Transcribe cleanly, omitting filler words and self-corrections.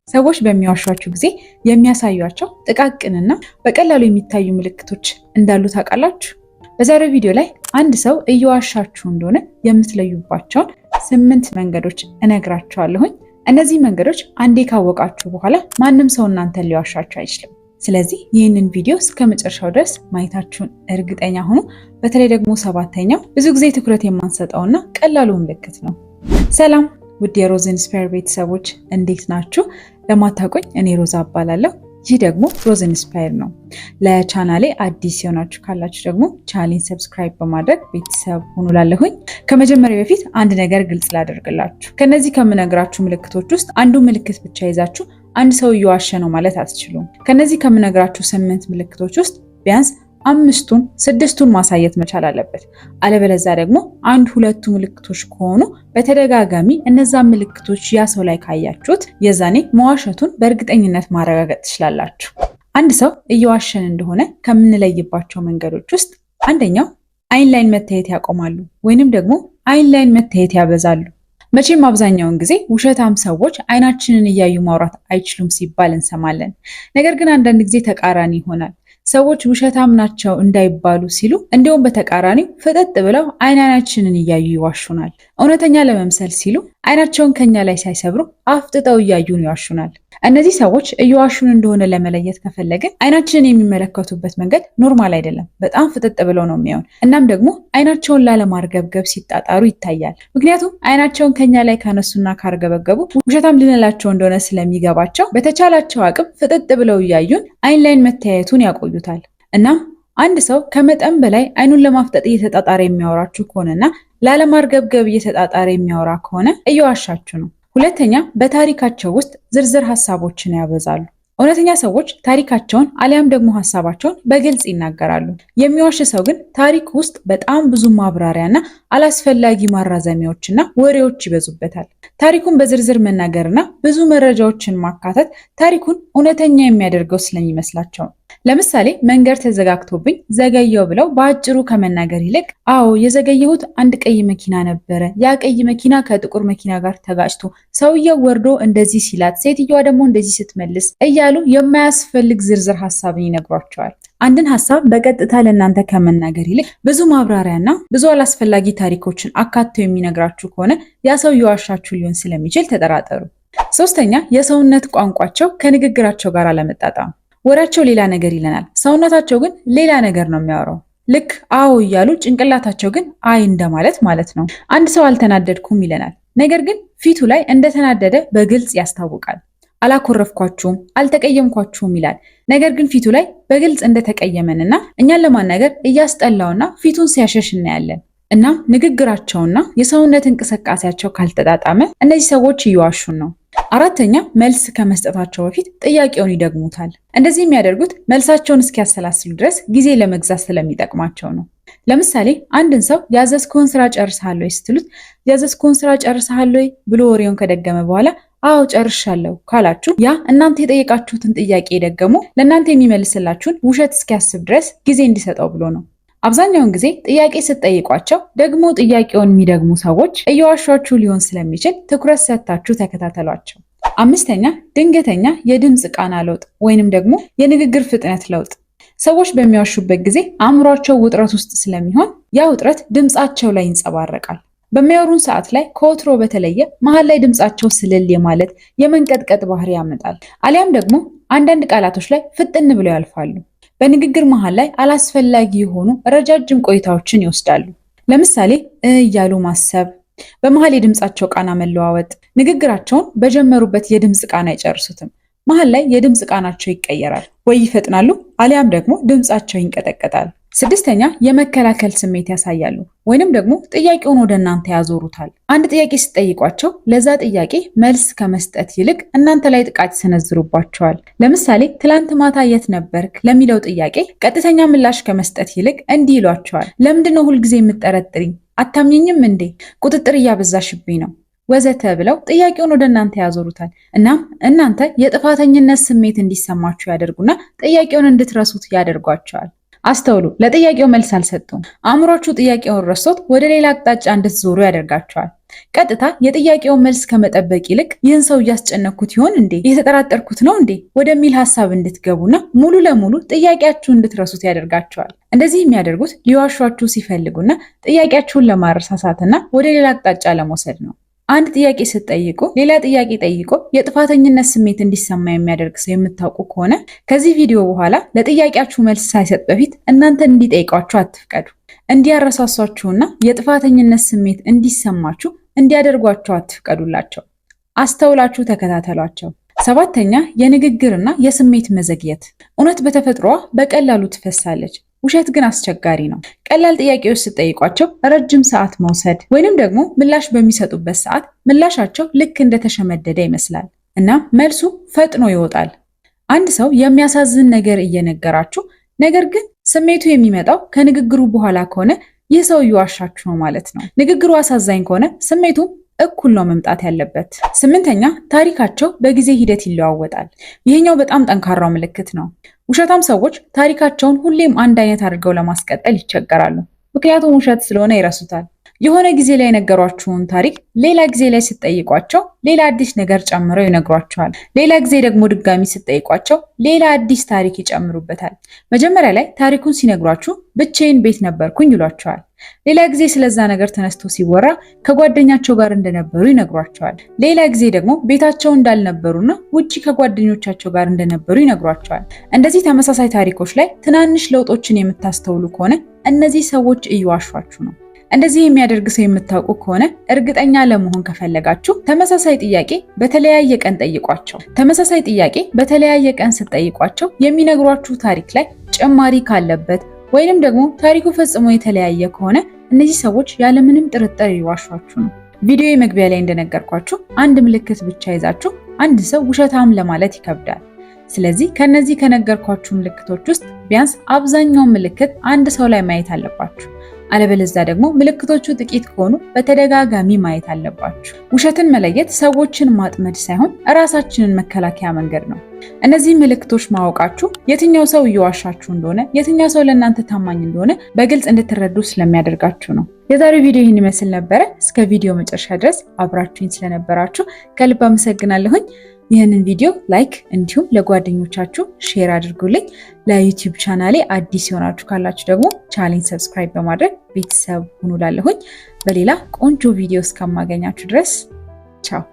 ሰዎች በሚዋሿችሁ ጊዜ የሚያሳዩአቸው ጥቃቅንና በቀላሉ የሚታዩ ምልክቶች እንዳሉ ታውቃላችሁ? በዛሬው ቪዲዮ ላይ አንድ ሰው እየዋሻችሁ እንደሆነ የምትለዩባቸውን 8 መንገዶች እነግራችኋለሁኝ። እነዚህ መንገዶች አንዴ ካወቃችሁ በኋላ ማንም ሰው እናንተን ሊዋሻችሁ አይችልም። ስለዚህ ይህንን ቪዲዮ እስከ መጨረሻው ድረስ ማየታችሁን እርግጠኛ ሁኑ። በተለይ ደግሞ 7ኛው ብዙ ጊዜ ትኩረት የማንሰጠውና ቀላሉ ምልክት ነው። ሰላም ውድ የሮዝ ኢንስፓየር ቤተሰቦች እንዴት ናችሁ? ለማታውቁኝ እኔ ሮዛ እባላለሁ። ይህ ደግሞ ሮዝ ኢንስፓየር ነው። ለቻናሌ አዲስ የሆናችሁ ካላችሁ ደግሞ ቻናሌን ሰብስክራይብ በማድረግ ቤተሰብ ሁኑ ላለሁኝ። ከመጀመሪያ በፊት አንድ ነገር ግልጽ ላደርግላችሁ። ከነዚህ ከምነግራችሁ ምልክቶች ውስጥ አንዱ ምልክት ብቻ ይዛችሁ አንድ ሰው እየዋሸ ነው ማለት አትችሉም። ከነዚህ ከምነግራችሁ 8 ምልክቶች ውስጥ ቢያንስ 5ቱን 6ቱን ማሳየት መቻል አለበት። አለበለዚያ ደግሞ 1-2ቱ ምልክቶች ከሆኑ በተደጋጋሚ እነዛ ምልክቶች ያ ሰው ላይ ካያችሁት የዛኔ መዋሸቱን በእርግጠኝነት ማረጋገጥ ትችላላችሁ። አንድ ሰው እየዋሸን እንደሆነ ከምንለይባቸው መንገዶች ውስጥ አንደኛው አይን ላይን መታየት ያቆማሉ ወይንም ደግሞ አይን ላይን መታየት ያበዛሉ። መቼም አብዛኛውን ጊዜ ውሸታም ሰዎች አይናችንን እያዩ ማውራት አይችሉም ሲባል እንሰማለን። ነገር ግን አንዳንድ ጊዜ ተቃራኒ ይሆናል። ሰዎች ውሸታም ናቸው እንዳይባሉ ሲሉ እንዲሁም በተቃራኒው ፍጥጥ ብለው አይናችንን እያዩ ይዋሹናል። እውነተኛ ለመምሰል ሲሉ አይናቸውን ከኛ ላይ ሳይሰብሩ አፍጥጠው እያዩን ይዋሹናል። እነዚህ ሰዎች እየዋሹን እንደሆነ ለመለየት ከፈለግን አይናችንን የሚመለከቱበት መንገድ ኖርማል አይደለም፣ በጣም ፍጥጥ ብለው ነው የሚሆን። እናም ደግሞ አይናቸውን ላለማርገብገብ ሲጣጣሩ ይታያል። ምክንያቱም አይናቸውን ከኛ ላይ ካነሱና ካርገበገቡ ውሸታም ልንላቸው እንደሆነ ስለሚገባቸው በተቻላቸው አቅም ፍጥጥ ብለው እያዩን አይን ላይን መተያየቱን ያቆዩታል። እናም አንድ ሰው ከመጠን በላይ አይኑን ለማፍጠጥ እየተጣጣረ የሚያወራችሁ ከሆነና ላለማርገብገብ እየተጣጣረ የሚያወራ ከሆነ እየዋሻችሁ ነው። ሁለተኛ፣ በታሪካቸው ውስጥ ዝርዝር ሀሳቦችን ያበዛሉ። እውነተኛ ሰዎች ታሪካቸውን አሊያም ደግሞ ሀሳባቸውን በግልጽ ይናገራሉ። የሚዋሽ ሰው ግን ታሪክ ውስጥ በጣም ብዙ ማብራሪያና አላስፈላጊ ማራዘሚያዎችና ወሬዎች ይበዙበታል። ታሪኩን በዝርዝር መናገርና ብዙ መረጃዎችን ማካተት ታሪኩን እውነተኛ የሚያደርገው ስለሚመስላቸው። ለምሳሌ መንገድ ተዘጋግቶብኝ ዘገየው ብለው በአጭሩ ከመናገር ይልቅ አዎ የዘገየሁት አንድ ቀይ መኪና ነበረ፣ ያ ቀይ መኪና ከጥቁር መኪና ጋር ተጋጭቶ ሰውየው ወርዶ እንደዚህ ሲላት ሴትዮዋ ደግሞ እንደዚህ ስትመልስ እያሉ የማያስፈልግ ዝርዝር ሀሳብን ይነግሯቸዋል። አንድን ሀሳብ በቀጥታ ለእናንተ ከመናገር ይልቅ ብዙ ማብራሪያና ብዙ አላስፈላጊ ታሪኮችን አካቶ የሚነግራችሁ ከሆነ ያ ሰው የዋሻችሁ ሊሆን ስለሚችል ተጠራጠሩ። ሶስተኛ፣ የሰውነት ቋንቋቸው ከንግግራቸው ጋር አለመጣጣም። ወሬያቸው ሌላ ነገር ይለናል፣ ሰውነታቸው ግን ሌላ ነገር ነው የሚያወራው። ልክ አዎ እያሉ ጭንቅላታቸው ግን አይ እንደማለት ማለት ነው። አንድ ሰው አልተናደድኩም ይለናል፣ ነገር ግን ፊቱ ላይ እንደተናደደ በግልጽ ያስታውቃል። አላኮረፍኳችሁም፣ አልተቀየምኳችሁም ይላል፣ ነገር ግን ፊቱ ላይ በግልጽ እንደተቀየመንና እኛን ለማናገር እያስጠላውና ፊቱን ሲያሸሽ እናያለን። እናም ንግግራቸውና የሰውነት እንቅስቃሴያቸው ካልተጣጣመ እነዚህ ሰዎች እየዋሹን ነው። አራተኛ፣ መልስ ከመስጠታቸው በፊት ጥያቄውን ይደግሙታል። እንደዚህ የሚያደርጉት መልሳቸውን እስኪያሰላስሉ ድረስ ጊዜ ለመግዛት ስለሚጠቅማቸው ነው። ለምሳሌ አንድን ሰው ያዘዝኩህን ስራ ጨርሰሃል ወይ ስትሉት ያዘዝኩህን ስራ ጨርሰሃል ወይ ብሎ ወሬውን ከደገመ በኋላ አዎ ጨርሻለሁ ካላችሁ ያ እናንተ የጠየቃችሁትን ጥያቄ የደገሙ ለእናንተ የሚመልስላችሁን ውሸት እስኪያስብ ድረስ ጊዜ እንዲሰጠው ብሎ ነው። አብዛኛውን ጊዜ ጥያቄ ስትጠይቋቸው ደግሞ ጥያቄውን የሚደግሙ ሰዎች እየዋሿችሁ ሊሆን ስለሚችል ትኩረት ሰጥታችሁ ተከታተሏቸው። አምስተኛ፣ ድንገተኛ የድምፅ ቃና ለውጥ ወይንም ደግሞ የንግግር ፍጥነት ለውጥ። ሰዎች በሚዋሹበት ጊዜ አእምሯቸው ውጥረት ውስጥ ስለሚሆን ያ ውጥረት ድምፃቸው ላይ ይንጸባረቃል። በሚያወሩን ሰዓት ላይ ከወትሮ በተለየ መሀል ላይ ድምፃቸው ስልል የማለት የመንቀጥቀጥ ባህሪ ያመጣል። አሊያም ደግሞ አንዳንድ ቃላቶች ላይ ፍጥን ብለው ያልፋሉ። በንግግር መሃል ላይ አላስፈላጊ የሆኑ ረጃጅም ቆይታዎችን ይወስዳሉ። ለምሳሌ እያሉ ማሰብ፣ በመሃል የድምፃቸው ቃና መለዋወጥ፣ ንግግራቸውን በጀመሩበት የድምፅ ቃና አይጨርሱትም። መሃል ላይ የድምፅ ቃናቸው ይቀየራል፣ ወይ ይፈጥናሉ አሊያም ደግሞ ድምፃቸው ይንቀጠቀጣል። ስድስተኛ፣ የመከላከል ስሜት ያሳያሉ ወይንም ደግሞ ጥያቄውን ወደ እናንተ ያዞሩታል። አንድ ጥያቄ ስትጠይቋቸው ለዛ ጥያቄ መልስ ከመስጠት ይልቅ እናንተ ላይ ጥቃት ይሰነዝሩባቸዋል። ለምሳሌ ትላንት ማታ የት ነበርክ ለሚለው ጥያቄ ቀጥተኛ ምላሽ ከመስጠት ይልቅ እንዲህ ይሏቸዋል፣ ለምንድነው ሁልጊዜ የምትጠረጥሪኝ? አታምኘኝም እንዴ? ቁጥጥር እያበዛሽብኝ ነው ወዘተ ብለው ጥያቄውን ወደ እናንተ ያዞሩታል። እናም እናንተ የጥፋተኝነት ስሜት እንዲሰማችሁ ያደርጉና ጥያቄውን እንድትረሱት ያደርጓቸዋል። አስተውሉ፣ ለጥያቄው መልስ አልሰጡም። አእምሯችሁ ጥያቄውን ረስቶት ወደ ሌላ አቅጣጫ እንድትዞሩ ያደርጋቸዋል። ቀጥታ የጥያቄውን መልስ ከመጠበቅ ይልቅ ይህን ሰው እያስጨነኩት ይሆን እንዴ? የተጠራጠርኩት ነው እንዴ? ወደሚል ሐሳብ እንድትገቡና ሙሉ ለሙሉ ጥያቄያችሁን እንድትረሱት ያደርጋቸዋል። እንደዚህ የሚያደርጉት ሊዋሿችሁ ሲፈልጉና ጥያቄያችሁን ለማረሳሳትና ወደ ሌላ አቅጣጫ ለመውሰድ ነው። አንድ ጥያቄ ስትጠይቁ ሌላ ጥያቄ ጠይቆ የጥፋተኝነት ስሜት እንዲሰማ የሚያደርግ ሰው የምታውቁ ከሆነ ከዚህ ቪዲዮ በኋላ ለጥያቄያችሁ መልስ ሳይሰጥ በፊት እናንተን እንዲጠይቋችሁ አትፍቀዱ። እንዲያረሳሷችሁና የጥፋተኝነት ስሜት እንዲሰማችሁ እንዲያደርጓቸው አትፍቀዱላቸው። አስተውላችሁ ተከታተሏቸው። 7ኛ የንግግርና የስሜት መዘግየት። እውነት በተፈጥሮዋ በቀላሉ ትፈሳለች። ውሸት ግን አስቸጋሪ ነው። ቀላል ጥያቄዎች ስትጠይቋቸው ረጅም ሰዓት መውሰድ ወይንም ደግሞ ምላሽ በሚሰጡበት ሰዓት ምላሻቸው ልክ እንደተሸመደደ ይመስላል እና መልሱ ፈጥኖ ይወጣል። አንድ ሰው የሚያሳዝን ነገር እየነገራችሁ ነገር ግን ስሜቱ የሚመጣው ከንግግሩ በኋላ ከሆነ ይህ ሰው እየዋሻችሁ ነው ማለት ነው። ንግግሩ አሳዛኝ ከሆነ ስሜቱ እኩል ነው መምጣት ያለበት። 8ኛ ታሪካቸው በጊዜ ሂደት ይለዋወጣል። ይህኛው በጣም ጠንካራው ምልክት ነው። ውሸታም ሰዎች ታሪካቸውን ሁሌም አንድ አይነት አድርገው ለማስቀጠል ይቸገራሉ። ምክንያቱም ውሸት ስለሆነ ይረሱታል። የሆነ ጊዜ ላይ የነገሯችሁን ታሪክ ሌላ ጊዜ ላይ ስትጠይቋቸው ሌላ አዲስ ነገር ጨምረው ይነግሯቸዋል። ሌላ ጊዜ ደግሞ ድጋሚ ስትጠይቋቸው ሌላ አዲስ ታሪክ ይጨምሩበታል። መጀመሪያ ላይ ታሪኩን ሲነግሯችሁ ብቻዬን ቤት ነበርኩኝ ይሏቸዋል። ሌላ ጊዜ ስለዛ ነገር ተነስቶ ሲወራ ከጓደኛቸው ጋር እንደነበሩ ይነግሯቸዋል። ሌላ ጊዜ ደግሞ ቤታቸው እንዳልነበሩና ውጪ ከጓደኞቻቸው ጋር እንደነበሩ ይነግሯቸዋል። እንደዚህ ተመሳሳይ ታሪኮች ላይ ትናንሽ ለውጦችን የምታስተውሉ ከሆነ እነዚህ ሰዎች እየዋሿችሁ ነው። እንደዚህ የሚያደርግ ሰው የምታውቁ ከሆነ እርግጠኛ ለመሆን ከፈለጋችሁ ተመሳሳይ ጥያቄ በተለያየ ቀን ጠይቋቸው። ተመሳሳይ ጥያቄ በተለያየ ቀን ስትጠይቋቸው የሚነግሯችሁ ታሪክ ላይ ጭማሪ ካለበት ወይንም ደግሞ ታሪኩ ፈጽሞ የተለያየ ከሆነ እነዚህ ሰዎች ያለምንም ጥርጥር ይዋሿችሁ ነው። ቪዲዮ መግቢያ ላይ እንደነገርኳችሁ አንድ ምልክት ብቻ ይዛችሁ አንድ ሰው ውሸታም ለማለት ይከብዳል። ስለዚህ ከነዚህ ከነገርኳችሁ ምልክቶች ውስጥ ቢያንስ አብዛኛውን ምልክት አንድ ሰው ላይ ማየት አለባችሁ። አለበለዚያ ደግሞ ምልክቶቹ ጥቂት ከሆኑ በተደጋጋሚ ማየት አለባችሁ። ውሸትን መለየት ሰዎችን ማጥመድ ሳይሆን ራሳችንን መከላከያ መንገድ ነው። እነዚህ ምልክቶች ማወቃችሁ የትኛው ሰው እየዋሻችሁ እንደሆነ፣ የትኛው ሰው ለእናንተ ታማኝ እንደሆነ በግልጽ እንድትረዱ ስለሚያደርጋችሁ ነው። የዛሬው ቪዲዮ ይህን ይመስል ነበረ። እስከ ቪዲዮ መጨረሻ ድረስ አብራችሁኝ ስለነበራችሁ ከልብ አመሰግናለሁኝ። ይህንን ቪዲዮ ላይክ እንዲሁም ለጓደኞቻችሁ ሼር አድርጉልኝ። ለዩቲዩብ ቻናሌ አዲስ የሆናችሁ ካላችሁ ደግሞ ቻናሌን ሰብስክራይብ በማድረግ ቤተሰብ ሁኑ ላለሁኝ። በሌላ ቆንጆ ቪዲዮ እስከማገኛችሁ ድረስ ቻው።